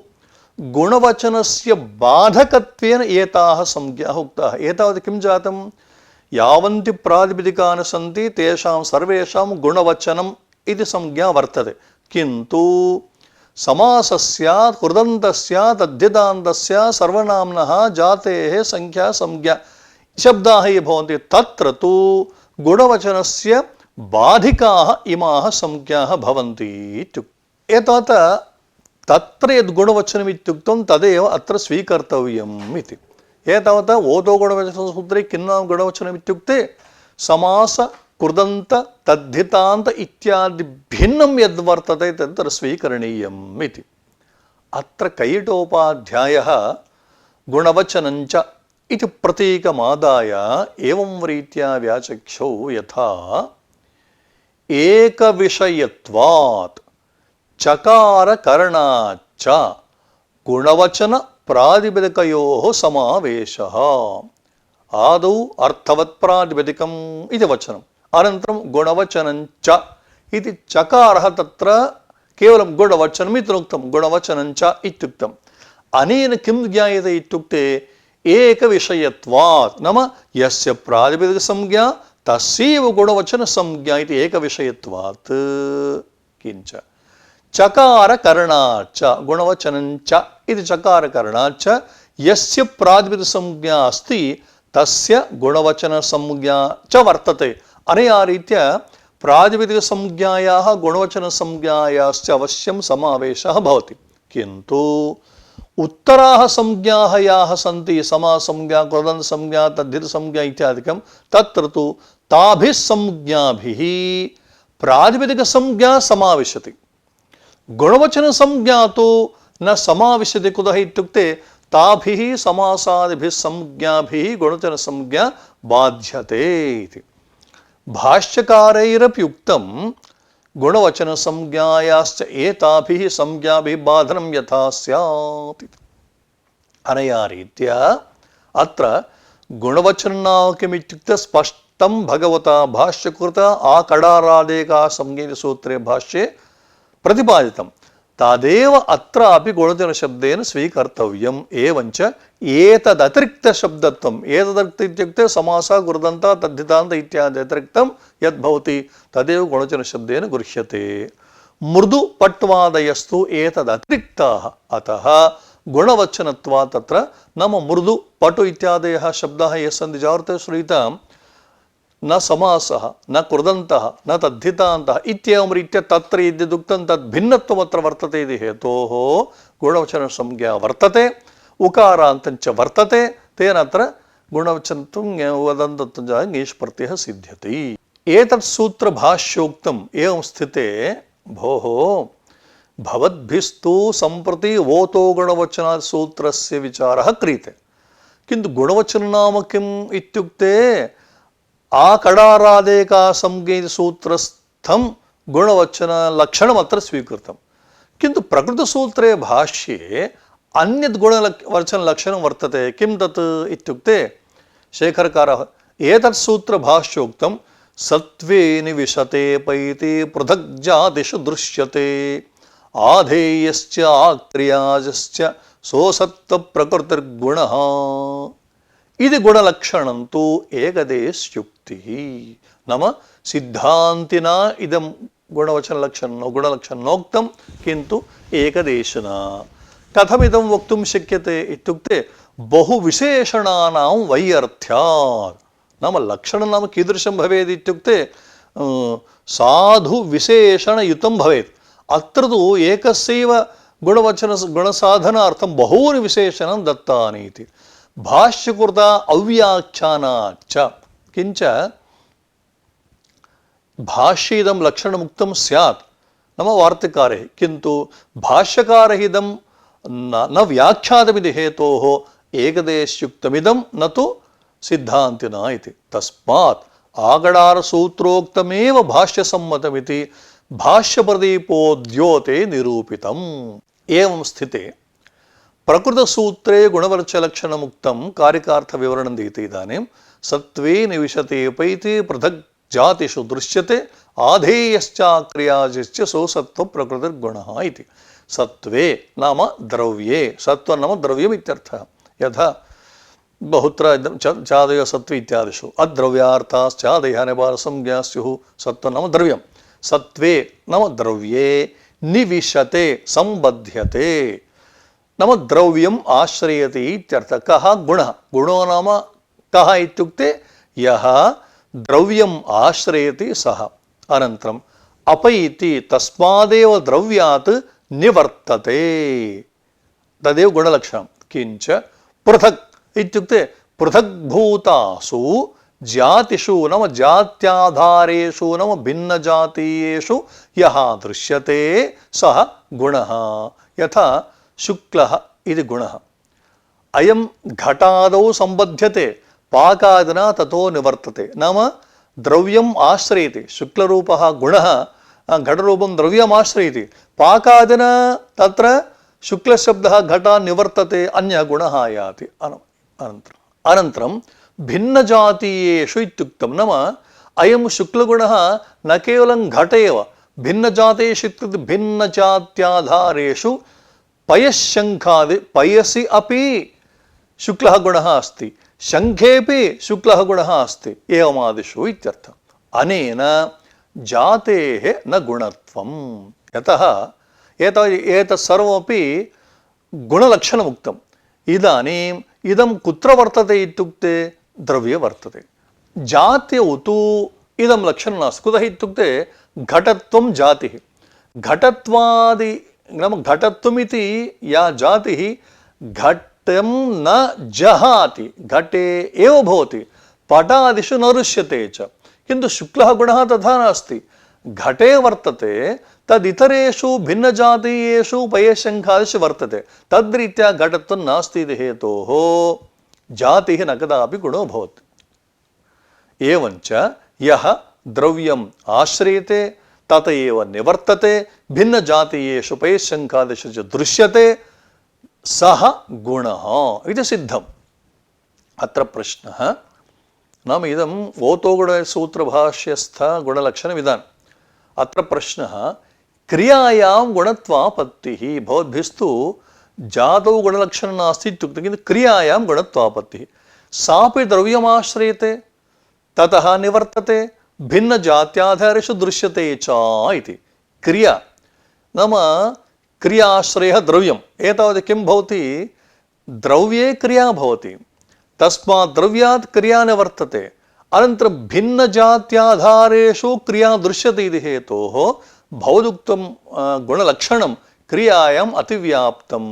गुणवचनस्य बाधकत्वेन एताः संज्ञाः उक्ताः। एतावत् किं जातं, यावन्ति प्रातिपदिकानि सन्ति तेषां सर्वेषां गुणवचनम् इति संज्ञा वर्तते, किन्तु समासस्य, कृदन्तस्य, तद्धितान्तस्य, सर्वनाम्नः, जातेः, संख्या, संज्ञा शब्दाः ये भवन्ति तत्र तु गुणवचनस्य बाधिकाः इमाः संज्ञाः भवन्ति इत्युक्ते। एतावता तत्र यद् गुणवचनम् इत्युक्तं तदेव अत्र स्वीकर्तव्यम् इति। एतावता ओतो गुणवचनसूत्रे किं नाम गुणवचनम् इत्युक्ते समास, कृदन्त, तद्धितान्त इत्यादि भिन्नं यद्वर्तते तत्र स्वीकरणीयम् इति। अत्र कैटोपाध्यायः गुणवचनञ्च इति प्रतीकमादाय एवं रीत्या व्याचक्षौ यथा एकविषयत्वात् चकारकरणाच्च गुणवचन प्रातिपदिकयोः समावेशः। आदौ अर्थवत् प्रातिपदिकम् इति वचनम्, अनन्तरं गुणवचनञ्च इति चकारः तत्र केवलं गुणवचनम् इति उक्तं, गुणवचनञ्च इत्युक्तम्। अनेन किं ज्ञायते इत्युक्ते एकविषयत्वात्, नाम यस्य प्रातिपदिकसंज्ञा तस्यैव गुणवचनसंज्ञा इति एकविषयत्वात्। किञ्च चकारकरणाच्च गुणवचनञ्च इति चकारकरणाच्च यस्य प्रातिपदिकसंज्ञा अस्ति तस्य गुणवचनसंज्ञा च वर्तते। अनया रीत्या प्रातिपदिकसंज्ञायाः गुणवचनसंज्ञायाश्च अवश्यं समावेशः भवति, किन्तु उत्तराः संज्ञाः याः सन्ति, समासंज्ञा, कृदन्तसंज्ञा, तद्धितसंज्ञा इत्यादिकं, तत्र तु ताभिः संज्ञाभिः प्रातिपदिकसंज्ञा समाविशति, गुणवचनसंज्ञा तु न समाविशति। कुतः इत्युक्ते ताभिः समासादिभिः संज्ञाभिः गुणवचनसंज्ञा बाध्यते इति। भाष्यकारैरपि उक्तं गुणवचनसंज्ञायाश्च एताभिः संज्ञाभिः बाधनं यथा स्यात्। अनया रीत्या अत्र गुणवचनं नाम किमित्युक्ते स्पष्टं भगवता भाष्यकृत आकडारादेका संज्ञेयसूत्रे भाष्ये प्रतिपादितं, तदेव अत्रापि गुणवचनशब्देन स्वीकर्तव्यम्। एवञ्च एतदतिरिक्तशब्दत्वम्, एतदतिरिक्त इत्युक्ते समासः, कृदन्तः, तद्धितान्त इत्यादि अतिरिक्तं यद्भवति तदेव गुणवचनशब्देन गृह्यते। मृदुपट्वादयस्तु एतदतिरिक्ताः, अतः गुणवचनत्वात् तत्र नाम मृदु पटु इत्यादयः शब्दाः ये सन्ति जाग्रते श्रूयतां, न समासः, न कृदन्तः, न तद्धितान्तः इत्येवं रीत्या तत्र यद्यदुक्तं तद् भिन्नत्वम् अत्र वर्तते इति हेतोः गुणवचनसंज्ञा वर्तते, उकारान्तञ्च वर्तते, तेन अत्र गुणवचनत्वं वदन्तत्वं ङीष् प्रत्ययः सिद्ध्यति। एतत् सूत्रभाष्योक्तम् एवं स्थिते भोः भवद्भिस्तु सम्प्रति ओतो गुणवचनात् सूत्रस्य विचारः क्रियते, किन्तु गुणवचनं नाम किम् इत्युक्ते आकडारादेका संज्ञेयसूत्रस्थं गुणवचन लक्षणम् अत्र स्वीकृतं, किन्तु प्रकृतसूत्रे भाष्ये अन्यद् गुणवचनलक्षणं वर्तते किं तत् इत्युक्ते शेखरकारः एतत् सूत्रभाष्योक्तं सत्त्वे निविशते पैति पृथग्जातिषु दृश्यते आधेयश्च आक्रियाश्च सोसत्त्वप्रकृतिर्गुणः ఇది గుణలక్షణం తు ఏకదేశయుక్తి నామ సిద్ధాంతినా ఇదం గుణలక్షణోక్తం కింటు ఏకదేశన కథమిదం వక్తుం శక్యతే ఇత్యుక్తే బహు విశేషణానాం వైయర్థ్యాత్ నామ లక్షణం నామ కీదృశం భవేత్ ఇత్యుక్తే సాధు విశేషణయుతం భవేత్ అత్ర తు ఏకస్యైవ గుణసాధనార్థం బహూని విశేషణం దత్తాని ఇతి భాష్యకృత అవ్యాఖ్యానాచ్చ కించ భాష్యేదం లక్షణముక్తం స్యాత్ నమ వార్తికారే కింటు భాష్యకారః ఇదం న వ్యాఖ్యాతమితి హేతోః ఏకదేశయుక్తమిదం నతు సిద్ధాంతినా ఇతి తస్మాత్ ఆగడార సూత్రోక్తమేవ భాష్యసమ్మతమితి భాష్యప్రదీపోద్యోతే నిరూపితం ఏవం స్థితే ప్రకృతసూత్రే గుణవర్చలక్షణముక్తం కారికార్థవివరణం దీతి ఇదానీం సత్వే నివిశతే పైతి పృథక్ జాతిషు దృశ్యతే ఆధేయశ్చాక్రియాశ్చ సోసత్వ ప్రకృతిర్గుణః ఇతి సత్వే నామ ద్రవ్యే సత్వం నామ ద్రవ్యం ఇత్యర్థः యథా బహుత్ర చాదయ సత్వ ఇత్యాదిషు అద్రవ్యార్థాశ్చాదయః నివారసంజ్ఞా స్యుః సత్వం నామ ద్రవ్యం సత్వే నామ ద్రవ్యే నివిశతే సంబధ్యతే नाम द्रव्यम आश्रयते इत्यर्थ कः गुणः गुणो नाम कः इत्युक्ते यः द्रव्यम आश्रयति सः अनन्तरम् अप इति तस्मादेव द्रव्यात् निवर्तते तदेव गुणलक्षणं किञ्च पृथक् इत्युक्ते पृथग्भूतासु जातिषु नाम जात्याधारेषु नाम भिन्नजातीयेषु यः दृश्यते सः गुणः यथा शुक्लः इति गुणः अयं घटादौ संबध्यते पाकादिना ततो निवर्तते नाम द्रव्यम् आश्रयति शुक्लरूपः गुणः घटरूपं द्रव्यम् आश्रयति पाकादिना तत्र शुक्लशब्दः घटान् निवर्तते अन्यः गुणः आयाति अनन्तरं भिन्नजातीयेषु इत्युक्तं नाम अयं शुक्लगुणः न केवलं घट एव भिन्नजातेषु इत्युक्ते भिन्नजात्याधारेषु पयशंखादि पयसि अपि शुक्लः गुणः अस्ति शंखेपि शुक्लः गुणः अस्ति एवमादिषु इत्यर्थः अनेन जातेः न गुणत्वम् यतः एतत् सर्वमपि गुणलक्षणमुक्तम् इदानीम् इदं कुत्र वर्तते इत्युक्ते द्रव्ये वर्तते जात्यौ तु इदं लक्षणं नास्ति कुतः इत्युक्ते घटत्वं जातिः घटत्वादि नाम घटत्वमिति या जातिः घटं न जहाति घटे एव भवति पटादिषु न दृश्यते च किन्तु शुक्लः गुणः तथा नास्ति घटे वर्तते तदितरेषु भिन्नजातीयेषु पयशंखादिषु वर्तते तद्रीत्या घटत्वं नास्ति इति हेतोः जातिः न कदापि गुणो भवति एवञ्च यः द्रव्यम् आश्रयते तत एव निवर्तते भिन्नजातीयेषु पयशंखादिषु च दृश्यते सः गुणः इति सिद्धम् अत्र प्रश्नः नाम इदम् ओतोगुणसूत्रभाष्यस्थ गुणलक्षणमिदम् अत्र प्रश्नः क्रियायां गुणत्वापत्तिः भवद्भिस्तु जातौ गुणलक्षणं नास्ति इत्युक्ते किन्तु क्रियायां गुणत्वापत्तिः सापि द्रव्यमाश्रयते ततः निवर्तते भिन्न जात्याधारेषु दृश्यते च इति क्रिया नाम क्रियाश्रयः द्रव्यम् एतावत् किं भवति द्रव्ये क्रिया भवति तस्मात् द्रव्यात् क्रिया निवर्तते अनन्तरं भिन्न जात्याधारेषु क्रिया दृश्यते इति हेतोः भवदुक्तं गुणलक्षणं क्रियायाम् अतिव्याप्तम्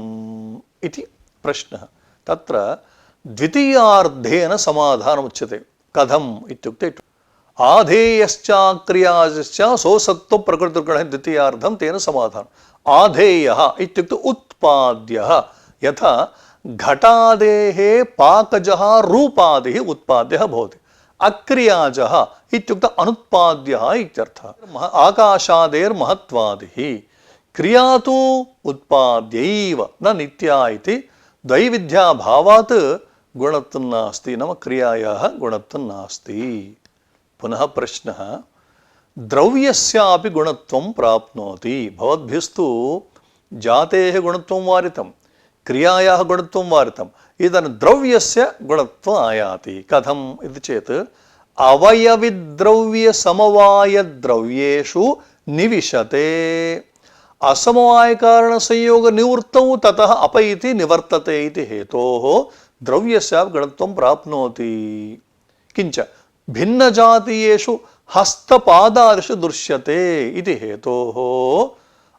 इति प्रश्नः तत्र द्वितीयार्धेन समाधानमुच्यते कथम् इत्युक्ते आधेयश्चाक्रियाश्च सोसत्व प्रकृतिर्गुणः द्वितीयार्धं तेन समाधानम् आधेयः इत्युक्ते उत्पाद्यः यथा घटादेः पाकजः रूपादिः उत्पाद्यः भवति अक्रियाजः इत्युक्ते अनुत्पाद्यः इत्यर्थः आकाशादेर्महत्वादिः क्रिया तु उत्पाद्यैव न नित्या इति द्वैविध्याभावात् गुणत्वं नास्ति, नाम क्रियायाः गुणत्वं नास्ति। पुनः प्रश्नः, द्रव्यस्यापि गुणत्वं प्राप्नोति। भवद्भिस्तु जातेः गुणत्वं वारितं, क्रियायाः गुणत्वं वारितम्, इदानीं द्रव्यस्य गुणत्वम् आयाति। कथम् इति चेत् अवयविद्रव्यसमवायद्रव्येषु निविशते, असमवायकारणसंयोगनिवृत्तौ ततः अप इति निवर्तते इति हेतोः द्रव्यस्यापि गुणत्वं प्राप्नोति। किञ्च भिन्नजातीयेषु हस्तपादादिषु दृश्यते इति हेतोः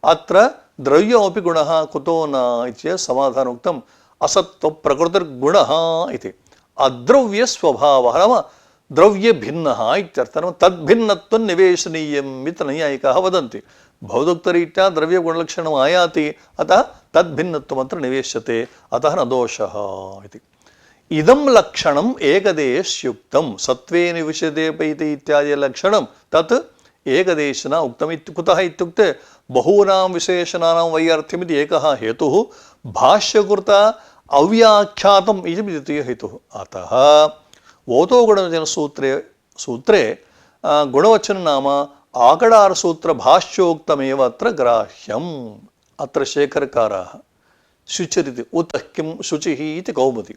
अत्र द्रव्योऽपि गुणः कुतो न इति समाधानोक्तम्। असत्त्वप्रकृतिर्गुणः इति अद्रव्यस्वभावः, नाम द्रव्यभिन्नः इत्यर्थः। तद्भिन्नत्वं निवेशनीयम् इति नैयायिकाः वदन्ति। भौतोक्तरीत्या द्रव्यगुणलक्षणम् आयाति, अतः तद्भिन्नत्वमत्र निवेश्यते, अतः न दोषः इति। इदं लक्षणम् एकदेशयुक्तं, सत्त्वे निविशते पैति इत्यादि लक्षणं तत् एकदेशना उक्तम्। कुतः इत्युक्ते बहूनां विशेषणानां वैयर्थ्यमिति एकः हेतुः, भाष्यकृता अव्याख्यातम् इति द्वितीयः हेतुः। अतः ओतोगुणवचनसूत्रे गुणवचनं नाम आकडारसूत्रभाष्योक्तमेव अत्र ग्राह्यम्। अत्र शेखरकाराः शुचिरिति उत किं शुचिः इति कौमुदी।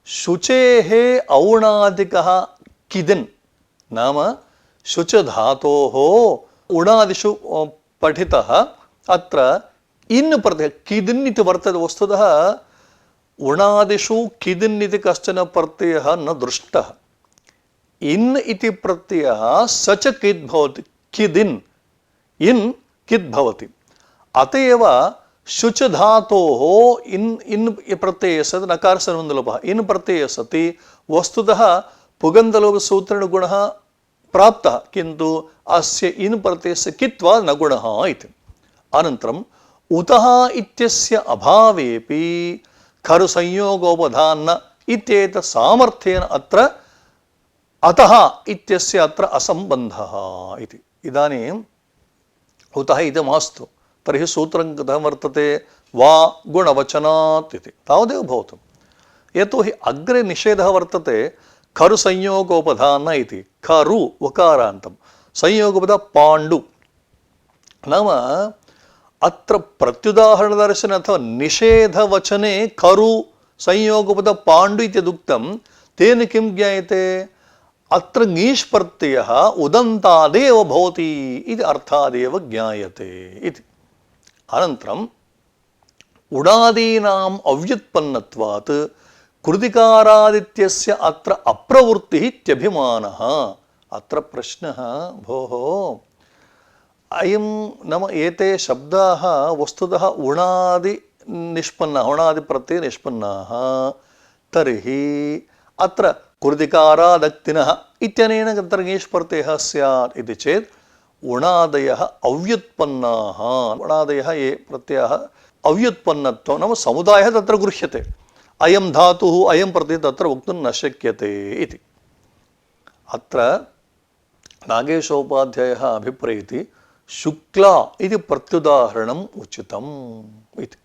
शुचेः औणादिकः किदिन्, नाम शुच धातोः उणादिषु पठितः अत्र इन् प्रत्ययः किदिन् इति वर्तते। वस्तुतः उणादिषु किदिन् इति कश्चन प्रत्ययः न दृष्टः। इन् इति प्रत्ययः स च किद् भवति, किदिन् इन् किद् भवति। अत एव शुच धातोः इन् प्रत्यये सति नकारसर्वन्दलोपः, इन् प्रत्यये सति वस्तुतः पुगन्धलोपसूत्रेण गुणः प्राप्तः, किन्तु अस्य इन् प्रत्ययस्य कित्वा न गुणः इति। अनन्तरम् उतः इत्यस्य अभावेपि खरु संयोगोपधान्न इत्येतत् सामर्थ्येन अत्र अतः इत्यस्य अत्र असम्बन्धः इति। इदानीम् उतः इति मास्तु, तर्हि सूत्रं कथं वर्तते, वा गुणवचनात् इति तावदेव भवतु। यतोहि अग्रे निषेधः वर्तते खरु संयोगोपधान इति। खरु उकारान्तं, संयोगोपधा पाण्डु, नाम अत्र प्रत्युदाहरणदर्शने अथवा निषेधवचने खरु संयोगोपधा पाण्डु इत्यदुक्तं, तेन किं ज्ञायते, अत्र ङीष् प्रत्ययः उदन्तादेव भवति इति अर्थादेव ज्ञायते इति। अनन्तरम् उडादीनाम् अव्युत्पन्नत्वात् कृतिकारादित्यस्य अत्र अप्रवृत्तिः इत्यभिमानः। अत्र प्रश्नः, भोः अयं नाम एते शब्दाः वस्तुतः उणादिनिष्पन्नाः, उणादिप्रत्ययनिष्पन्नाः, तर्हि अत्र कृतिकारादक्तिनः इत्यनेन तत्र ङीष् प्रत्ययः स्यात् इति चेत् उणादयः अव्युत्पन्नाः, उणादयः ये प्रत्ययः अव्युत्पन्नत्वं नाम समुदायः तत्र गृह्यते। अयं धातुः अयं प्रत्ययः तत्र वक्तुं न शक्यते इति। अत्र नागेशोपाध्यायः अभिप्रैति शुक्ला इति प्रत्युदाहरणम् उचितम् इति।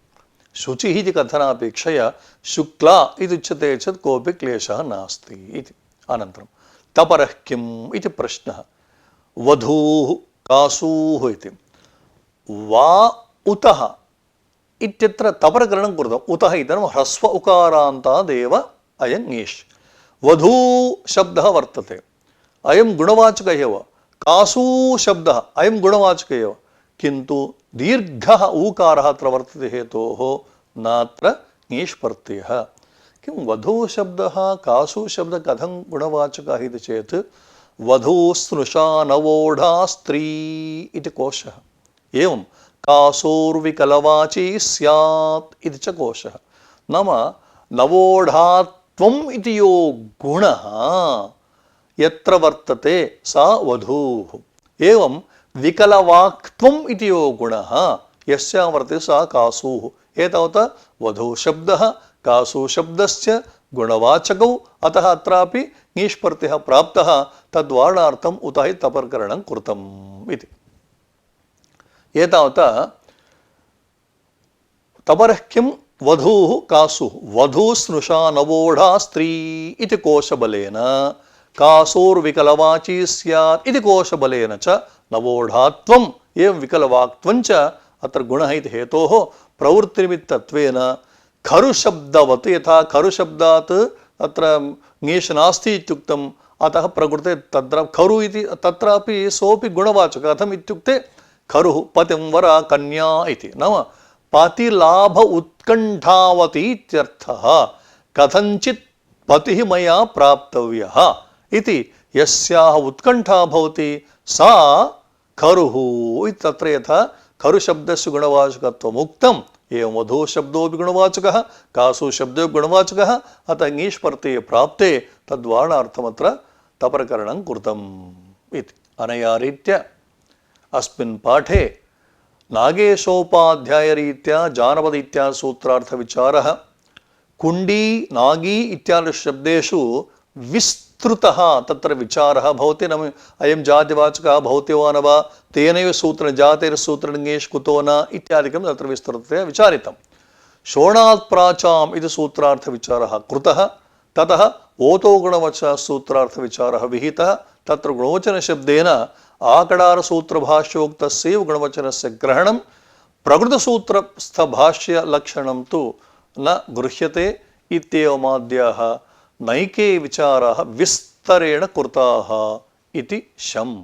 शुचिः इति कथनापेक्षया शुक्ला इति उच्यते चेत् कोऽपि क्लेशः नास्ति इति। अनन्तरं तपरः किम् इति प्रश्नः। वधूः कासूः इति। वा उतः इत्यत्र तपरकरणं कृतम्। उतः इदं ह्रस्व उकारान्तादेव अयं ङीष्। वधू शब्दः वर्तते, अयं गुणवाचकः एव। कासू शब्दः अयं गुणवाचकः एव, किन्तु दीर्घः ऊकारः अत्र वर्तते हेतोः नात्र ङीष् प्रत्ययः। किं वधू शब्दः कासू शब्दः कथं गुणवाचकः इति चेत् वधू स्नुषा नवोढा स्त्री इति कोशः, एवं कासोर्विकलवाची स्यात् इति च कोशः। नाम नवोढात्वम् इति यो गुणः यत्र वर्तते सा वधूः, एवं विकलवाक्त्वम् इति यो गुणः यस्यां वर्तते सा कासूः। एतावता वधूशब्दः कासूशब्दस्य गुणवाचकौ, अतः अत्रापि ङीष् प्रत्ययः प्राप्तः, तद्वारणार्थम् उतः तपरकरणं कृतम् इति। एतावता तपरः किं वधूः कासुः वधूस्नुषा नवोढा स्त्री इति कोशबलेन कासोर्विकलवाची स्यात् इति कोशबलेन च नवोढात्वम् एवं विकलवाक्त्वं च अत्र गुणः इति हेतोः प्रवृत्तिनिमित्तत्वेन खरुशब्दवत् यथा खरुशब्दात् अत्र ङेश् नास्ति इत्युक्तम् अतः प्रकृते तत्र खरु इति तत्रापि सोऽपि गुणवाचकः कथम् इत्युक्ते खरुः पतिं वरा कन्या इति नाम पतिलाभ उत्कण्ठावती इत्यर्थः कथञ्चित् पतिः मया प्राप्तव्यः इति यस्याः उत्कण्ठा भवति सा खरुः इति तत्र यथा खरुशब्दस्य गुणवाचकत्वम् उक्तम् एवं वधूः शब्दोऽपि गुणवाचकः कासु शब्दो गुणवाचकः अतः ङीष् प्रत्यये प्राप्ते तद्वारणार्थमत्र तपरकरणं कृतम् इति अनया रीत्या अस्मिन् पाठे नागेशोपाध्यायरीत्या जानपद इत्यादि सूत्रार्थविचारः कुण्डी नागी इत्यादि शब्देषु विस्तृतः तत्र विचारः भवति नाम अयं जातिवाचकः भवति वा न वा तेनैव सूत्रेण जातेर्सूत्रेण ङेष् कुतो न इत्यादिकं तत्र विस्तृततया विचारितं शोणात् प्राचाम् इति सूत्रार्थविचारः कृतः ततः ओतो गुणवचनः सूत्रार्थविचारः विहितः तत्र गुणवचनशब्देन आकडारसूत्रभाष्योक्तस्यैव गुणवचनस्य ग्रहणं प्रकृतसूत्रस्थभाष्यलक्षणं तु न गृह्यते इत्येवमाद्याः नैके विचाराः विस्तरेण कृताः इति शम्।